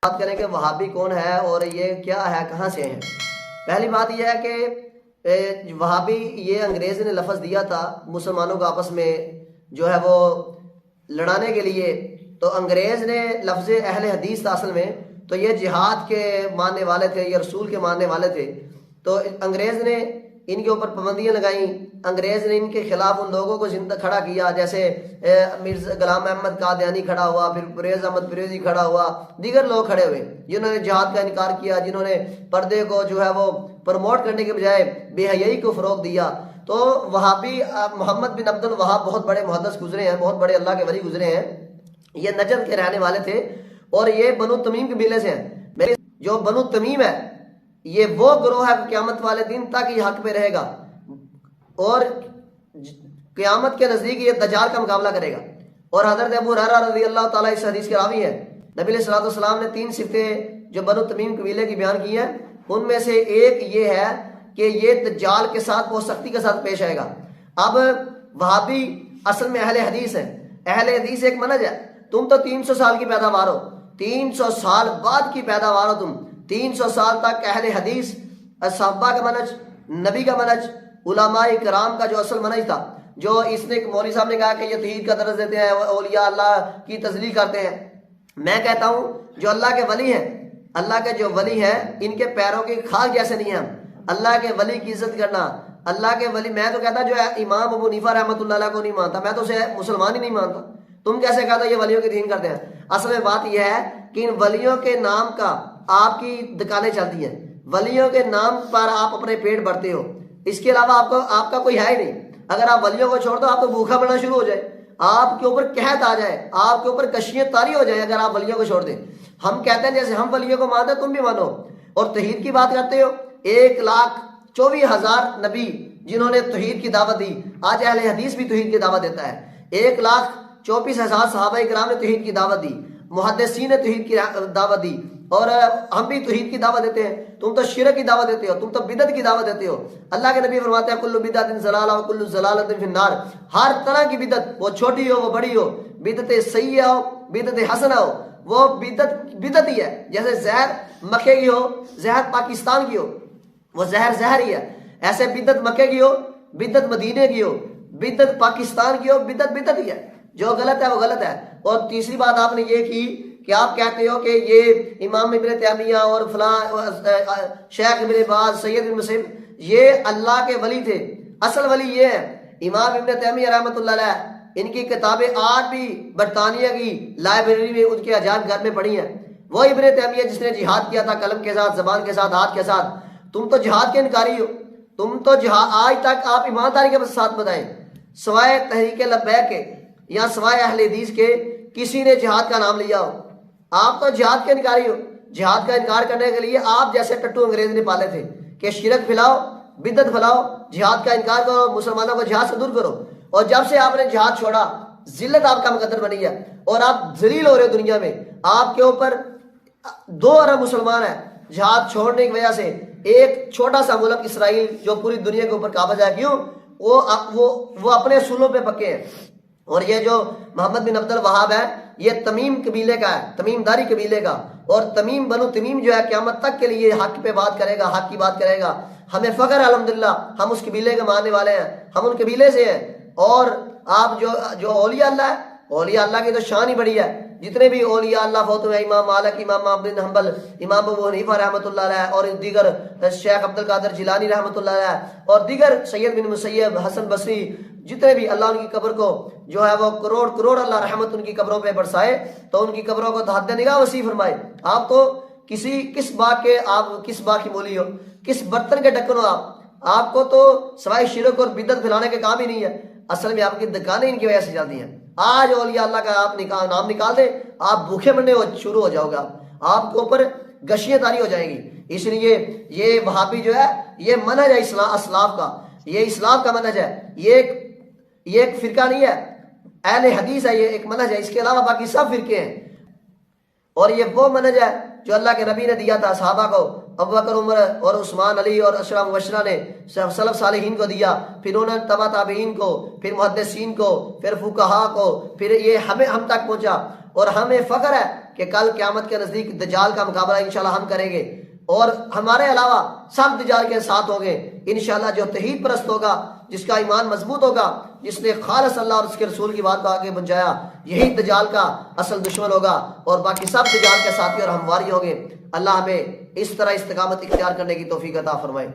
بات کریں کہ وہابی کون ہے اور یہ کیا ہے، کہاں سے ہیں۔ پہلی بات یہ ہے کہ وہابی یہ انگریز نے لفظ دیا تھا مسلمانوں کو آپس میں جو ہے وہ لڑانے کے لیے، تو انگریز نے لفظ اہل حدیث تھا اصل میں، تو یہ جہاد کے ماننے والے تھے، یہ رسول کے ماننے والے تھے، تو انگریز نے ان کے اوپر پابندیاں لگائیں، انگریز نے ان کے خلاف ان لوگوں کو زندہ کھڑا کیا، جیسے مرزا غلام احمد قادیانی کھڑا ہوا، پھر پرویز احمد پرویزی کھڑا ہوا، دیگر لوگ کھڑے ہوئے جنہوں نے جہاد کا انکار کیا، جنہوں نے پردے کو جو ہے وہ پروموٹ کرنے کے بجائے بے حیائی کو فروغ دیا۔ تو وہابی محمد بن عبد الوہاب بہت بڑے محدث گزرے ہیں، بہت بڑے اللہ کے ولی گزرے ہیں، یہ نجد کے رہنے والے تھے اور یہ بنو تمیم قبیلے سے ہیں۔ جو بنو تمیم ہے یہ وہ گروہ ہے قیامت والے دن تک یہ حق پہ رہے گا اور قیامت کے نزدیک یہ دجال کا مقابلہ کرے گا۔ اور حضرت ابو ہریرہ رضی اللہ تعالیٰ اس حدیث کے راوی ہیں، نبی علیہ الصلوۃ والسلام نے 3 صفتیں جو بنو تمیم قبیلے کی بیان کی ہیں، ان میں سے ایک یہ ہے کہ یہ دجال کے ساتھ بہت سختی کے ساتھ پیش آئے گا۔ اب وہابی اصل میں اہل حدیث ہے، اہل حدیث ایک منہج ہے، تم تو 300 سال کی پیداوار ہو، 300 سال بعد کی پیداوار ہو، تم 300 سال تک اہل حدیث، صحابہ کا منہج، نبی کا منہج، علماء کرام کا جو اصل منہج تھا، جو اس نے مولوی صاحب نے کہا کہ یہ توحید کا درس دیتے ہیں، اولیاء اللہ کی تذلیل کرتے ہیں، میں کہتا ہوں جو اللہ کے ولی ہیں، اللہ کے جو ولی ہیں ان کے پیروں کے کھال جیسے نہیں ہیں ہم۔ اللہ کے ولی کی عزت کرنا، اللہ کے ولی، میں تو کہتا جو ہے امام ابو حنیفہ رحمۃ اللہ علیہ کو نہیں مانتا، میں تو اسے مسلمان ہی نہیں مانتا، تم کیسے کہتا یہ ولیوں کے دین کرتے ہیں؟ اصل میں بات یہ ہے کہ ان ولیوں کے نام کا آپ کی دکانیں چلتی ہیں، ولیوں کے نام پر آپ اپنے پیٹ بھرتے ہو، اس کے علاوہ آپ کا کوئی ہے ہی نہیں۔ اگر آپ ولیوں کو چھوڑ دو آپ تو بھوکا بڑھنا شروع ہو جائے، آپ کے اوپر قحط آ جائے، آپ کے اوپر کشیاں طاری ہو جائے اگر آپ ولیوں کو چھوڑ دیں۔ ہم کہتے ہیں جیسے ہم ولیوں کو مانتے ہیں تم بھی مانو، اور توحید کی بات کرتے ہو، 1,24,000 نبی جنہوں نے توحید کی دعوت دی، آج اہل حدیث بھی توحید کی دعوت دیتا ہے، 1,24,000 صحابہ کرام نے توحید کی دعوت دی، محدثین نے توحید کی دعوت دی، اور ہم بھی توحید کی دعوت دیتے ہیں، تم تو شرک کی دعوت دیتے ہو، تم تو بدعت کی دعوت دیتے ہو۔ اللہ کے نبی فرماتے ہیں کل بدعت ضلالہ و کل ضلالۃ فی النار، ہر طرح کی بدعت، وہ چھوٹی ہو وہ بڑی ہو، بدعت سیئہ ہو بدعت حسنہ ہو، وہ بدعت ہی ہے۔ جیسے زہر مکے کی ہو، زہر پاکستان کی ہو، وہ زہر ہی ہے، ایسے بدعت مکے کی ہو، بدعت مدینے کی ہو، بدعت پاکستان کی ہو، بدعت ہی ہے، جو غلط ہے وہ غلط ہے۔ اور تیسری بات آپ نے یہ کی کہ آپ کہتے ہو کہ یہ امام ابن تیمیہ اور فلاں شیخ ابن باز، سید بن مسیب یہ اللہ کے ولی تھے، اصل ولی یہ ہے امام ابن تیمیہ رحمۃ اللہ علیہ، ان کی کتابیں آج بھی برطانیہ کی لائبریری میں ان کے عجائب گھر میں پڑھی ہیں۔ وہ ابن تیمیہ جس نے جہاد کیا تھا قلم کے ساتھ، زبان کے ساتھ، ہاتھ کے ساتھ، تم تو جہاد کے انکاری ہو، تم تو جہاد آج تک آپ ایمانداری کے ساتھ بتائیں سوائے تحریک لبیک کے یا سوائے اہل حدیث کے کسی نے جہاد کا نام لیا ہو؟ آپ تو جہاد کے انکاری ہو۔ جہاد کا انکار کرنے کے لیے آپ جیسے ٹٹو انگریز نے پالے تھے کہ شرک پھیلاؤ، بدعت پھیلاؤ، جہاد کا انکار کرو، مسلمانوں کو جہاد سے دور کرو، اور جب سے آپ نے جہاد چھوڑا ذلت آپ کا مقدر بنی ہے اور آپ ذلیل ہو رہے ہو دنیا میں، آپ کے اوپر 2 ارب مسلمان ہیں جہاد چھوڑنے کی وجہ سے۔ ایک چھوٹا سا ملک اسرائیل جو پوری دنیا کے اوپر قابض ہے، کیوں؟ وہ اپنے اصولوں پہ پکے ہیں۔ اور یہ جو محمد بن عبد الوہاب ہے یہ تمیم قبیلے کا ہے، تمیم داری قبیلے کا، اور تمیم بنو تمیم جو ہے قیامت تک کے لیے حق پہ بات کرے گا، حق کی بات کرے گا۔ ہمیں فخر ہے الحمدللہ، ہم اس قبیلے کے ماننے والے ہیں، ہم ان قبیلے سے ہیں۔ اور آپ جو اولیاء اللہ ہے، اولیاء اللہ کی تو شان ہی بڑی ہے، جتنے بھی اولیاء اللہ فوت ہوئے، امام مالک، امام احمد بن حنبل، امام ابو حنیفہ رحمۃ اللہ علیہ، اور دیگر شیخ عبد القادر جیلانی رحمۃ اللہ علیہ، اور دیگر سید بن مسیب، حسن بصری، جتنے بھی، اللہ ان کی قبر کو جو ہے وہ کروڑ اللہ رحمت ان کی قبروں پہ برسائے، تو ان کی قبروں کو حد نگاہ وسیع فرمائے۔ آپ تو کس باغ کی مولی ہو، کس برتن کے ڈھکن ہو، آپ کو تو سوائے شرک اور بدعت پھیلانے کے کام ہی نہیں ہے، اصل میں آپ کی دکانیں ان کی وجہ سے چلتی ہیں۔ آج اولیاء اللہ کا آپ نام نکال دیں، آپ بھوکے مرنے شروع ہو جاؤ گا، آپ کے اوپر گشیاں طاری ہو جائیں گی۔ اس لیے یہ وہابی جو ہے یہ منہج ہے اسلاف کا، یہ اسلام کا منہج ہے، یہ ایک فرقہ نہیں ہے، اہل حدیث ہے، یہ ایک منہج ہے، اس کے علاوہ باقی سب فرقے ہیں۔ اور یہ وہ منہج ہے جو اللہ کے نبی نے دیا تھا صحابہ کو، ابو بکر، عمر اور عثمان، علی اور اشرا مبشرہ نے سلف صالحین کو دیا، پھر انہوں نے تبع تابعین کو، پھر محدثین کو، پھر فقہا کو، پھر یہ ہم تک پہنچا۔ اور ہمیں فخر ہے کہ کل قیامت کے نزدیک دجال کا مقابلہ انشاءاللہ ہم کریں گے، اور ہمارے علاوہ سب دجال کے ساتھ ہوں گے انشاءاللہ۔ جو توحید پرست ہوگا، جس کا ایمان مضبوط ہوگا، جس نے خالص اللہ اور اس کے رسول کی بات کو آگے پہنچایا، یہی دجال کا اصل دشمن ہوگا، اور باقی سب دجال کے ساتھی اور ہمواری ہوں گے۔ اللہ ہمیں اس طرح استقامت اختیار کرنے کی توفیق عطا فرمائے۔